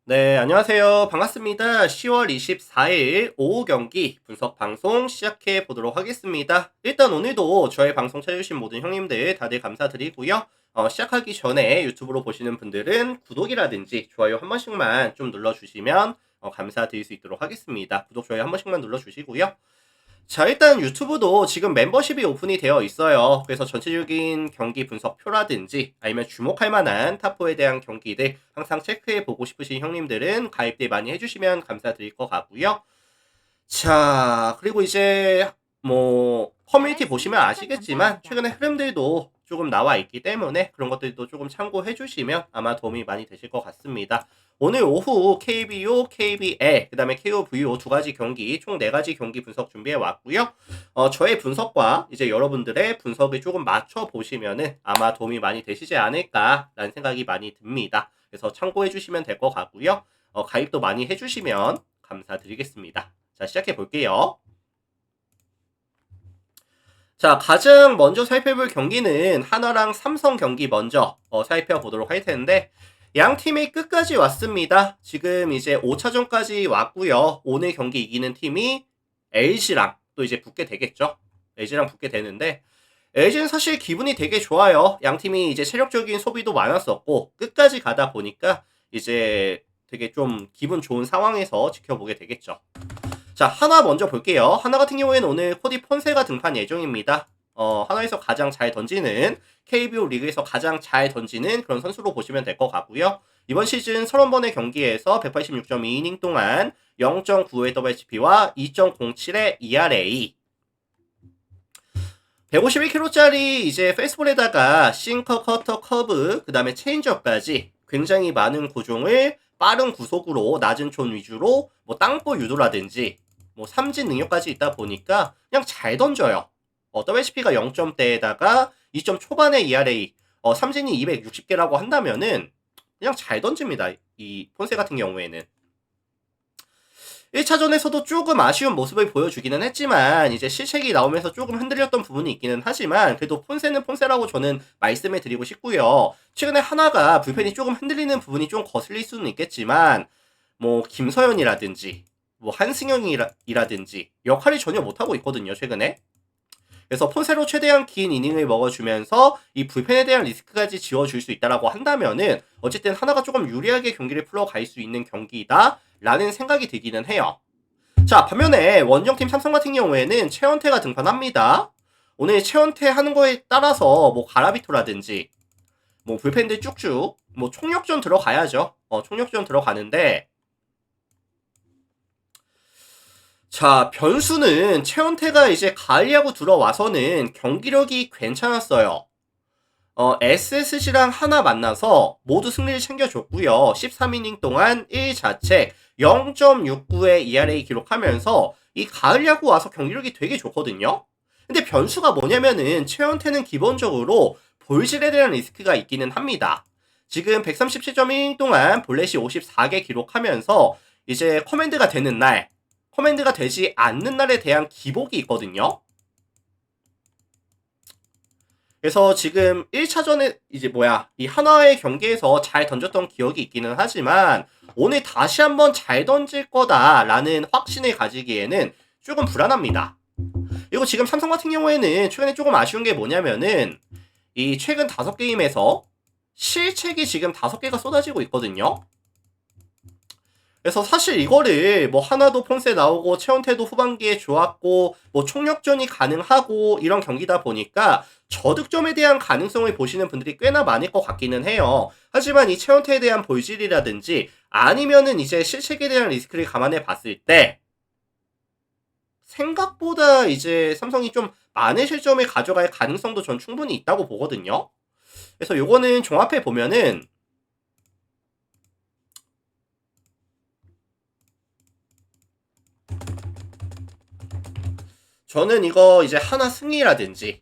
네, 안녕하세요. 반갑습니다. 10월 24일 오후 경기 분석 방송 시작해 보도록 하겠습니다. 일단 오늘도 저의 방송 찾아주신 모든 형님들 다들 감사드리고요. 시작하기 전에 유튜브로 보시는 분들은 구독이라든지 좋아요 한 번씩만 좀 눌러주시면 감사드릴 수 있도록 하겠습니다. 구독, 좋아요 한 번씩만 눌러주시고요. 자, 일단 유튜브도 지금 멤버십이 오픈이 되어 있어요. 그래서 전체적인 경기 분석표라든지 아니면 주목할 만한 탑4에 대한 경기들 항상 체크해 보고 싶으신 형님들은 가입들 많이 해주시면 감사드릴 것 같고요. 자, 그리고 이제 뭐 커뮤니티 보시면 아시겠지만 최근에 흐름들도 조금 나와 있기 때문에 그런 것들도 조금 참고해 주시면 아마 도움이 많이 되실 것 같습니다. 오늘 오후 KBO, KBL, 그 다음에 KOVO 두 가지 경기, 총 네 가지 경기 분석 준비해 왔고요. 저의 분석과 이제 여러분들의 분석을 조금 맞춰 보시면은 아마 도움이 많이 되시지 않을까라는 생각이 많이 듭니다. 그래서 참고해 주시면 될 것 같고요. 가입도 많이 해 주시면 감사드리겠습니다. 자, 시작해 볼게요. 자, 가장 먼저 살펴볼 경기는 하나랑 삼성 경기 먼저 살펴보도록 할 텐데 양 팀이 끝까지 왔습니다. 지금 이제 5차전까지 왔고요. 오늘 경기 이기는 팀이 LG랑 또 이제 붙게 되겠죠. LG랑 붙게 되는데 LG는 사실 기분이 되게 좋아요. 양 팀이 이제 체력적인 소비도 많았었고 끝까지 가다 보니까 이제 되게 좀 기분 좋은 상황에서 지켜보게 되겠죠. 자, 하나 먼저 볼게요. 하나 같은 경우에는 오늘 코디 폰세가 등판 예정입니다. 하나에서 가장 잘 던지는 KBO 리그에서 가장 잘 던지는 그런 선수로 보시면 될 것 같고요. 이번 시즌 30번의 경기에서 186.2이닝 동안 0.95의 WHP와 2.07의 ERA, 151kg짜리 이제 페이스볼에다가 싱커, 커터, 커브, 그 다음에 체인지업까지 굉장히 많은 구종을 빠른 구속으로 낮은 촌 위주로 뭐 땅볼 유도라든지 뭐 삼진 능력까지 있다 보니까 그냥 잘 던져요. WHP가 0점대에다가 2점 초반의 ERA, 삼진이 260개라고 한다면은 그냥 잘 던집니다. 이 폰세 같은 경우에는. 1차전에서도 조금 아쉬운 모습을 보여주기는 했지만 이제 실책이 나오면서 조금 흔들렸던 부분이 있기는 하지만 그래도 폰세는 폰세라고 저는 말씀을 드리고 싶고요. 최근에 하나가 불펜이 조금 흔들리는 부분이 좀 거슬릴 수는 있겠지만 뭐 김서현이라든지 뭐 한승영이라든지 역할이 전혀 못하고 있거든요, 최근에. 그래서 폰세로 최대한 긴 이닝을 먹어주면서 이 불펜에 대한 리스크까지 지워줄 수 있다라고 한다면은 어쨌든 하나가 조금 유리하게 경기를 풀어갈 수 있는 경기다라는 생각이 들기는 해요. 자, 반면에 원정팀 삼성 같은 경우에는 최원태가 등판합니다. 오늘 최원태 하는 거에 따라서 뭐 가라비토라든지 뭐 불펜들 쭉쭉 뭐 총력전 들어가야죠. 총력전 들어가는데 자, 변수는 최원태가 이제 가을 야구 들어와서는 경기력이 괜찮았어요. SSG랑 하나 만나서 모두 승리를 챙겨줬고요. 13이닝 동안 1자책 0.69의 ERA 기록하면서 이 가을 야구 와서 경기력이 되게 좋거든요. 근데 변수가 뭐냐면은 최원태는 기본적으로 볼질에 대한 리스크가 있기는 합니다. 지금 137.1이닝 동안 볼넷이 54개 기록하면서 이제 커맨드가 되는 날, 커맨드가 되지 않는 날에 대한 기복이 있거든요. 그래서 지금 1차전에 이제 이 한화의 경기에서 잘 던졌던 기억이 있기는 하지만 오늘 다시 한번 잘 던질 거다라는 확신을 가지기에는 조금 불안합니다. 그리고 지금 삼성 같은 경우에는 최근에 조금 아쉬운 게 뭐냐면은 이 최근 5게임에서 실책이 지금 5개가 쏟아지고 있거든요. 그래서 사실 이거를 뭐 하나도 폰세 나오고 최원태도 후반기에 좋았고 뭐 총력전이 가능하고 이런 경기다 보니까 저득점에 대한 가능성을 보시는 분들이 꽤나 많을 것 같기는 해요. 하지만 이 최원태에 대한 볼질이라든지 아니면은 이제 실책에 대한 리스크를 감안해 봤을 때 생각보다 이제 삼성이 좀 많은 실점을 가져갈 가능성도 전 충분히 있다고 보거든요. 그래서 요거는 종합해 보면은 저는 이거 이제 하나 승리라든지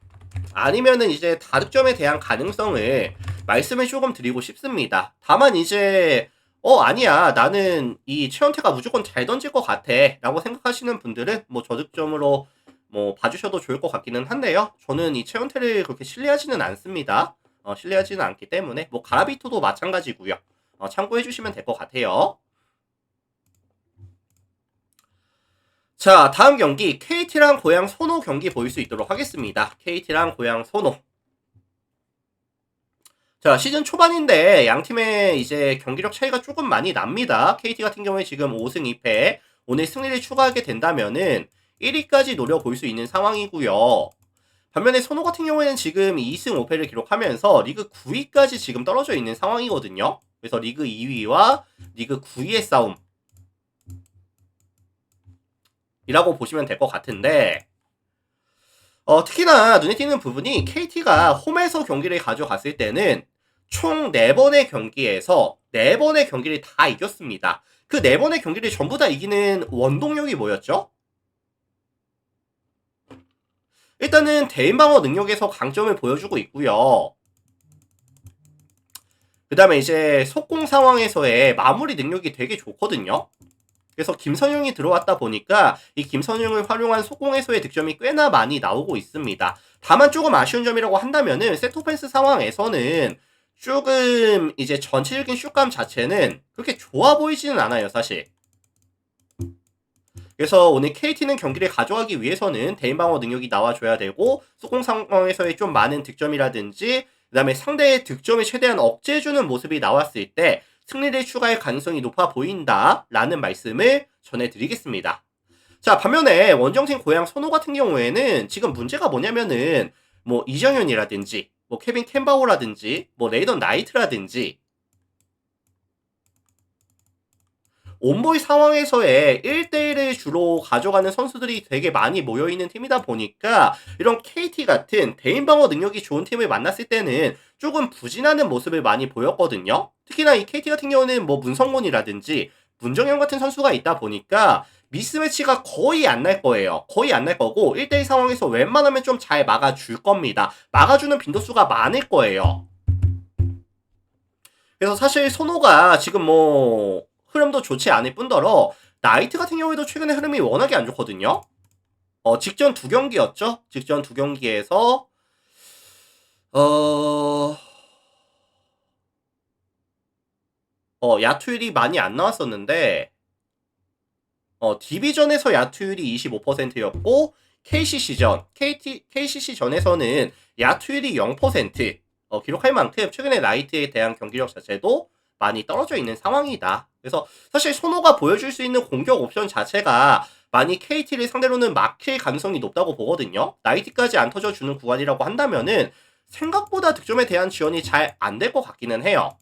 아니면은 이제 다득점에 대한 가능성을 말씀을 조금 드리고 싶습니다. 다만 이제 아니야 나는 이 최원태가 무조건 잘 던질 것 같아 라고 생각하시는 분들은 뭐 저득점으로 뭐 봐주셔도 좋을 것 같기는 한데요. 저는 이 최원태를 그렇게 신뢰하지는 않습니다. 신뢰하지는 않기 때문에 뭐 가라비토도 마찬가지고요. 참고해 주시면 될 것 같아요. 자, 다음 경기 KT랑 고양 소노 경기 보일 수 있도록 하겠습니다. KT랑 고양 소노. 자, 시즌 초반인데 양 팀의 이제 경기력 차이가 조금 많이 납니다. KT 같은 경우에 지금 5승 2패. 오늘 승리를 추가하게 된다면은 1위까지 노려볼 수 있는 상황이고요. 반면에 소노 같은 경우에는 지금 2승 5패를 기록하면서 리그 9위까지 지금 떨어져 있는 상황이거든요. 그래서 리그 2위와 리그 9위의 싸움이라고 보시면 될 것 같은데, 특히나 눈에 띄는 부분이 KT가 홈에서 경기를 가져갔을 때는 총 4번의 경기에서 4번의 경기를 다 이겼습니다. 그 4번의 경기를 전부 다 이기는 원동력이 뭐였죠? 일단은 대인방어 능력에서 강점을 보여주고 있고요. 그 다음에 이제 속공 상황에서의 마무리 능력이 되게 좋거든요. 그래서 김선영이 들어왔다 보니까 이 김선영을 활용한 속공에서의 득점이 꽤나 많이 나오고 있습니다. 다만 조금 아쉬운 점이라고 한다면은 세토펜스 상황에서는 조금 이제 전체적인 슛감 자체는 그렇게 좋아 보이지는 않아요, 사실. 그래서 오늘 KT는 경기를 가져가기 위해서는 대인방어 능력이 나와줘야 되고 속공 상황에서의 좀 많은 득점이라든지 그 다음에 상대의 득점을 최대한 억제해주는 모습이 나왔을 때 승리를 추가할 가능성이 높아 보인다라는 말씀을 전해드리겠습니다. 자, 반면에 원정팀 고양 소노 같은 경우에는 지금 문제가 뭐냐면은 뭐 이정현이라든지 뭐 케빈 캠바오라든지 뭐 레이던 나이트라든지 온보이 상황에서의 1대1을 주로 가져가는 선수들이 되게 많이 모여있는 팀이다 보니까 이런 KT 같은 대인방어 능력이 좋은 팀을 만났을 때는 조금 부진하는 모습을 많이 보였거든요. 특히나 이 KT 같은 경우는 뭐 문성곤이라든지 문정현 같은 선수가 있다 보니까 미스매치가 거의 안 날 거예요. 거의 안 날 거고 1대1 상황에서 웬만하면 좀 잘 막아줄 겁니다. 막아주는 빈도수가 많을 거예요. 그래서 사실 선호가 지금 뭐 흐름도 좋지 않을 뿐더러 나이트 같은 경우에도 최근에 흐름이 워낙에 안 좋거든요. 직전 2경기였죠. 직전 2경기에서 야투율이 많이 안 나왔었는데 디비전에서 야투율이 25%였고 KCC전에서는 야투율이 0% 기록할 만큼 최근에 나이트에 대한 경기력 자체도 많이 떨어져 있는 상황이다. 그래서 사실 소노가 보여줄 수 있는 공격 옵션 자체가 많이 KT를 상대로는 막힐 가능성이 높다고 보거든요. 나이트까지 안 터져주는 구간이라고 한다면은 생각보다 득점에 대한 지원이 잘 안 될 것 같기는 해요.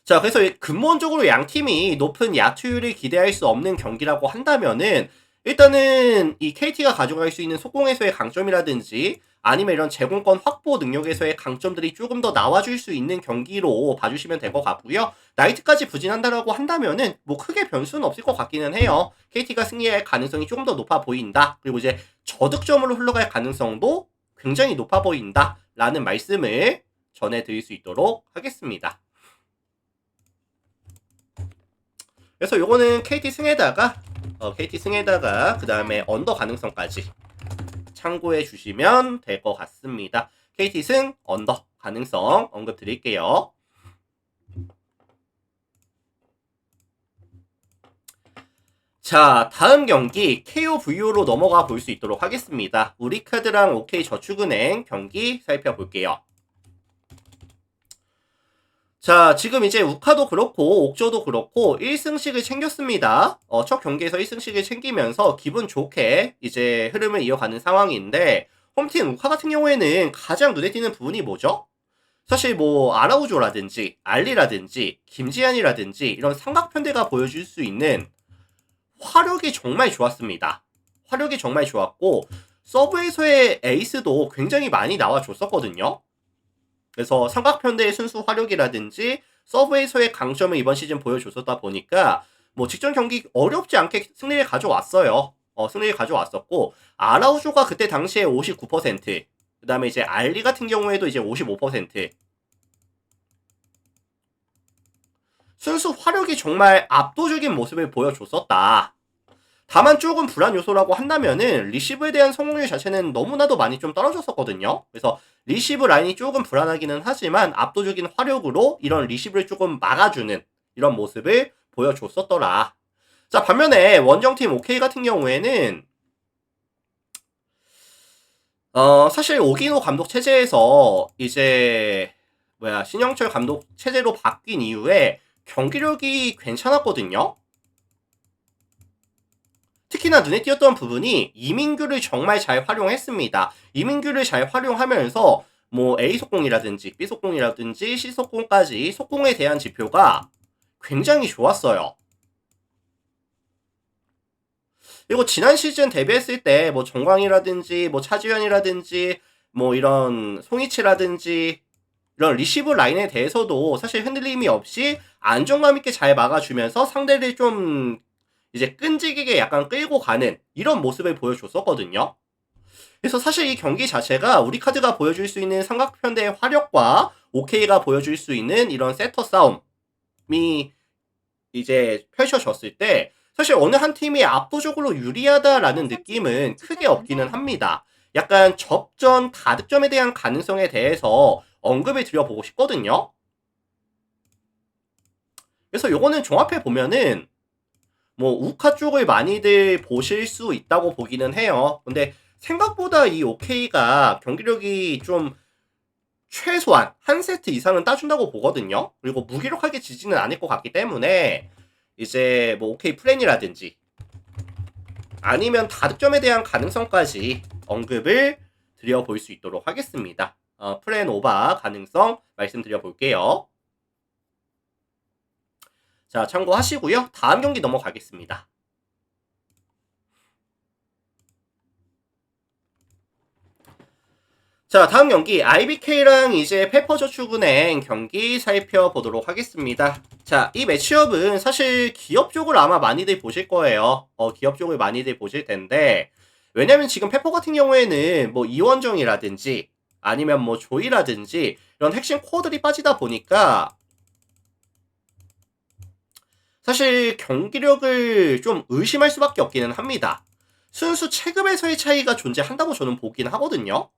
자, 그래서 근본적으로 양 팀이 높은 야투율을 기대할 수 없는 경기라고 한다면은 일단은 이 KT가 가져갈 수 있는 속공에서의 강점이라든지 아니면 이런 제공권 확보 능력에서의 강점들이 조금 더 나와줄 수 있는 경기로 봐주시면 될 것 같고요. 나이트까지 부진한다라고 한다면은 뭐 크게 변수는 없을 것 같기는 해요. KT가 승리할 가능성이 조금 더 높아 보인다. 그리고 이제 저득점으로 흘러갈 가능성도 굉장히 높아 보인다라는 말씀을 전해드릴 수 있도록 하겠습니다. 그래서 요거는 KT 승에다가 그 다음에 언더 가능성까지 참고해 주시면 될 것 같습니다. KT 승 언더 가능성 언급 드릴게요. 자, 다음 경기 KOVO로 넘어가 볼 수 있도록 하겠습니다. 우리카드랑 OK저축은행 경기 살펴볼게요. 자, 지금 이제 우카도 그렇고 옥저도 그렇고 1승씩을 챙겼습니다. 첫 경기에서 1승씩을 챙기면서 기분 좋게 이제 흐름을 이어가는 상황인데 홈팀 우카 같은 경우에는 가장 눈에 띄는 부분이 뭐죠? 사실 뭐 아라우조라든지 알리라든지 김지한이라든지 이런 삼각편대가 보여줄 수 있는 화력이 정말 좋았습니다. 화력이 정말 좋았고 서브에서의 에이스도 굉장히 많이 나와줬었거든요. 그래서 삼각편대의 순수 화력이라든지 서브에서의 강점을 이번 시즌 보여줬었다 보니까 뭐 직전 경기 어렵지 않게 승리를 가져왔어요. 승리를 가져왔었고 아라우조가 그때 당시에 59%, 그 다음에 이제 알리 같은 경우에도 이제 55%. 순수 화력이 정말 압도적인 모습을 보여줬었다. 다만 조금 불안 요소라고 한다면은 리시브에 대한 성공률 자체는 너무나도 많이 좀 떨어졌었거든요. 그래서 리시브 라인이 조금 불안하기는 하지만 압도적인 화력으로 이런 리시브를 조금 막아주는 이런 모습을 보여줬었더라. 자, 반면에 원정팀 OK 같은 경우에는 사실 오기노 감독 체제에서 이제 신영철 감독 체제로 바뀐 이후에 경기력이 괜찮았거든요. 특히나 눈에 띄었던 부분이 이민규를 정말 잘 활용했습니다. 이민규를 잘 활용하면서 뭐 A 속공이라든지 B 속공이라든지 C 속공까지 속공에 대한 지표가 굉장히 좋았어요. 그리고 지난 시즌 데뷔했을 때 뭐 정광이라든지 뭐 차지현이라든지 뭐 이런 송이치라든지 이런 리시브 라인에 대해서도 사실 흔들림이 없이 안정감 있게 잘 막아주면서 상대를 좀 이제 끈질기게 약간 끌고 가는 이런 모습을 보여줬었거든요. 그래서 사실 이 경기 자체가 우리카드가 보여줄 수 있는 삼각편대의 화력과 OK가 보여줄 수 있는 이런 세터 싸움이 이제 펼쳐졌을 때 사실 어느 한 팀이 압도적으로 유리하다라는 느낌은 크게 없기는 합니다. 약간 접전 다득점에 대한 가능성에 대해서 언급을 드려보고 싶거든요. 그래서 요거는 종합해 보면은 뭐 우카 쪽을 많이들 보실 수 있다고 보기는 해요. 근데 생각보다 이 OK가 경기력이 좀 최소한 한 세트 이상은 따준다고 보거든요. 그리고 무기력하게 지지는 않을 것 같기 때문에 이제 뭐 OK 플랜이라든지 아니면 다득점에 대한 가능성까지 언급을 드려볼 수 있도록 하겠습니다. 플랜 오바 가능성 말씀드려 볼게요. 자, 참고하시고요. 다음 경기 넘어가겠습니다. 자, 다음 경기 IBK랑 이제 페퍼저축은행 경기 살펴보도록 하겠습니다. 자, 이 매치업은 사실 기업 쪽을 아마 많이들 보실 거예요. 기업 쪽을 많이들 보실 텐데 왜냐면 지금 페퍼 같은 경우에는 뭐 이원정이라든지 아니면 뭐 조이라든지 이런 핵심 코어들이 빠지다 보니까 사실 경기력을 좀 의심할 수밖에 없기는 합니다. 순수 체급에서의 차이가 존재한다고 저는 보긴 하거든요.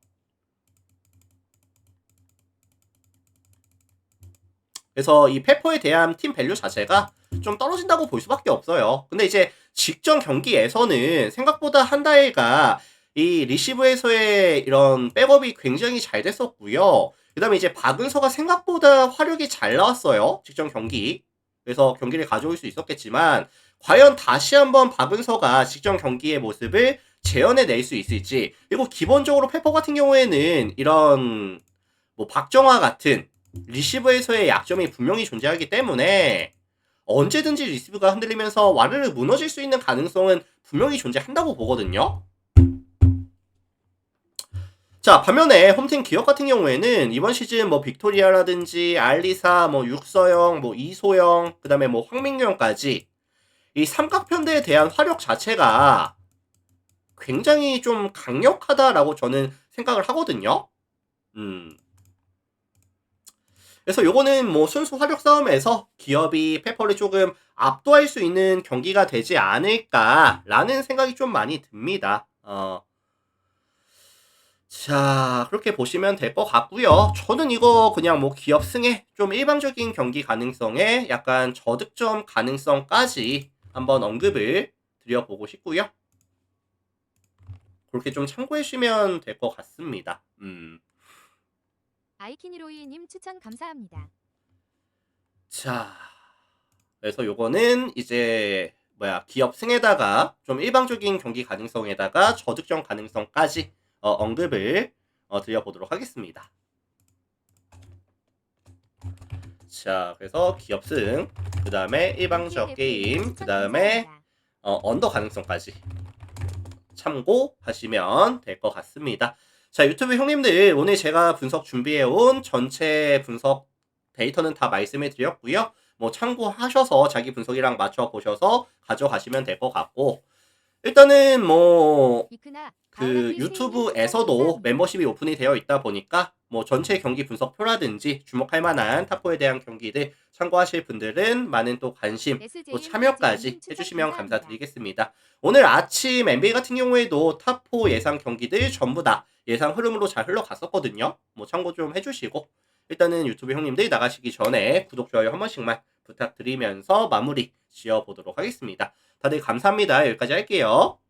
그래서 이 페퍼에 대한 팀 밸류 자체가 좀 떨어진다고 볼 수밖에 없어요. 근데 이제 직전 경기에서는 생각보다 한다일가 이 리시브에서의 이런 백업이 굉장히 잘 됐었고요. 그 다음에 이제 박은서가 생각보다 화력이 잘 나왔어요. 직전 경기. 그래서 경기를 가져올 수 있었겠지만 과연 다시 한번 박은서가 직전 경기의 모습을 재현해낼 수 있을지, 그리고 기본적으로 페퍼 같은 경우에는 이런 뭐 박정화 같은 리시브에서의 약점이 분명히 존재하기 때문에 언제든지 리시브가 흔들리면서 와르르 무너질 수 있는 가능성은 분명히 존재한다고 보거든요. 자, 반면에 홈팀 기업 같은 경우에는 이번 시즌 뭐 빅토리아라든지 알리사, 뭐 육서영, 뭐 이소영, 그 다음에 뭐 황민경까지 이 삼각편대에 대한 화력 자체가 굉장히 좀 강력하다라고 저는 생각을 하거든요. 그래서 요거는 뭐 순수 화력 싸움에서 기업이 페퍼를 조금 압도할 수 있는 경기가 되지 않을까라는 생각이 좀 많이 듭니다. 자, 그렇게 보시면 될 것 같고요. 저는 이거 그냥 뭐 기업 승에 좀 일방적인 경기 가능성에 약간 저득점 가능성까지 한번 언급을 드려보고 싶고요. 그렇게 좀 참고해 주시면 될 것 같습니다. 아이키니로이님 추천 감사합니다. 자, 그래서 요거는 이제 기업 승에다가 좀 일방적인 경기 가능성에다가 저득점 가능성까지 언급을 드려보도록 하겠습니다. 자, 그래서 기업 승, 그 다음에 일방적 게임, 그 다음에 언더 가능성까지 참고하시면 될 것 같습니다. 자, 유튜브 형님들 오늘 제가 분석 준비해온 전체 분석 데이터는 다 말씀해 드렸고요. 뭐 참고하셔서 자기 분석이랑 맞춰보셔서 가져가시면 될 것 같고, 일단은 뭐 그 유튜브에서도 멤버십이 오픈이 되어 있다 보니까 뭐 전체 경기 분석표라든지 주목할 만한 탑4에 대한 경기들 참고하실 분들은 많은 또 관심 또 참여까지 해주시면 감사드리겠습니다. 오늘 아침 NBA 같은 경우에도 탑4 예상 경기들 전부 다 예상 흐름으로 잘 흘러갔었거든요. 뭐 참고 좀 해주시고 일단은 유튜브 형님들 나가시기 전에 구독, 좋아요 한 번씩만 부탁드리면서 마무리 지어보도록 하겠습니다. 다들 감사합니다. 여기까지 할게요.